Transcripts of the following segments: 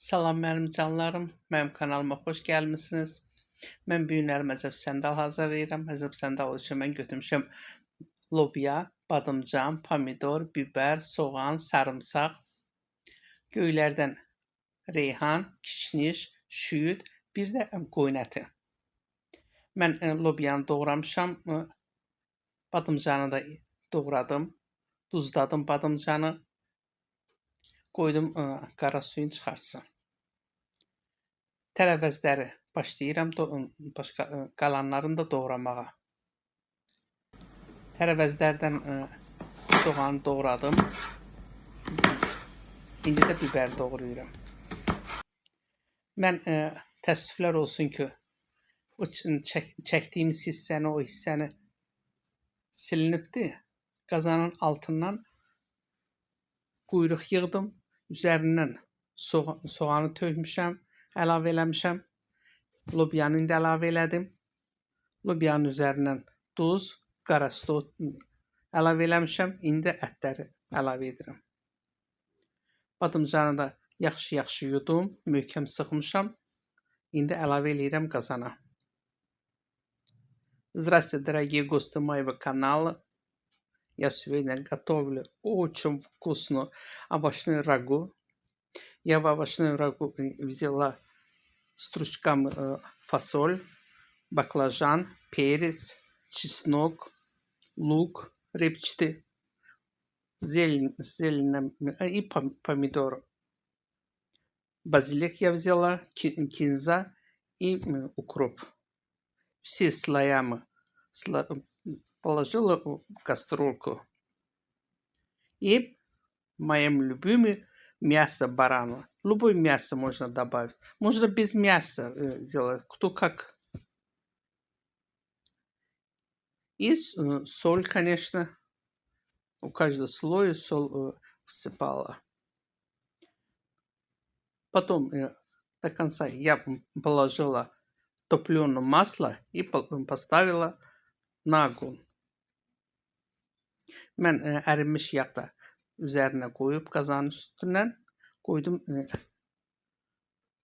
Salam mənim canlarım, mənim kanalıma xoş gəlmisiniz. Mən bu günlər məzəb səndal hazırlayıram. Məzəb səndal üçün mən götürmüşəm lobya, badımcan, pomidor, biber, soğan, sarımsaq, göylərdən reyhan, kişniş, şüyüd, bir də qoyun əti. Mən lobyanı doğramışam, badımcanı da doğradım, duzladım badımcanı, qoydum qara suyun çıxartsın. Tərəvəzləri başlayıram qalanlarını da doğramağa. Tərəvəzlərdən soğanı doğradım. İndi də biber doğrayıram. Mən təəssüflər olsun ki, o çəkdiyimiz hissəni, o hissəni silinibdi. Qazanın altından quyruq yığdım. Üzərindən soğanı tökmüşəm, əlavə eləmişəm. Lobyanı indi əlavə elədim. Lobyanın üzərindən duz, qara sto əlavə eləmişəm. İndi ətləri əlavə edirəm. Badımcanı da yaxşı yudum, möhkəm sıxmışam. İndi əlavə eləyirəm qazana. Здравствуйте, дорогие гости моего канала. Я сегодня готовлю очень вкусную овощную рагу. Я в овощную рагу взяла стручками фасоль, баклажан, перец, чеснок, лук репчатый, зелень и помидор. Базилик я взяла, кинза и укроп. Все слоями положила в кастрюльку. И моим любимым мясо барана. Любое мясо можно добавить. Можно без мяса сделать, кто как. И соль, конечно. У каждого слоя соль всыпала. Потом до конца я положила топленое масло и поставила на огонь. Mən ərinmiş yağda üzərinə qoyub qazanın üstündən qoydum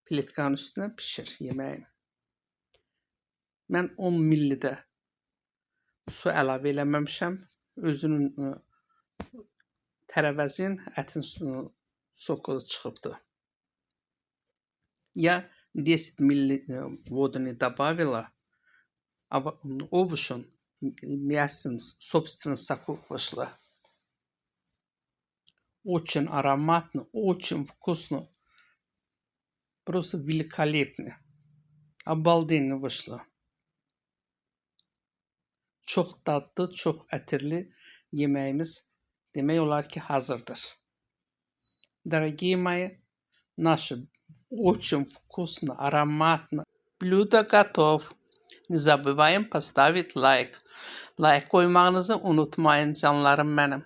plitkanın üstünə pişir yeməyi. Mən 10 millidə su əlavə eləməmişəm. Özünün tərəvəzin, ətin soku çıxıbdı. Я 10 милли воду не добавила, а овощен мясом собственно соку вышло. Очень ароматно, очень вкусно. Просто великолепно. Обалденно вышло. Çox dadlı, çox ətirli yeməyimiz demək olar ki hazırdır. Дорогие мои, наши очень вкусно, ароматно. Блюдо готов. Не забываем поставить лайk. Лайk koymağınızı unutmayın canlarım mənim.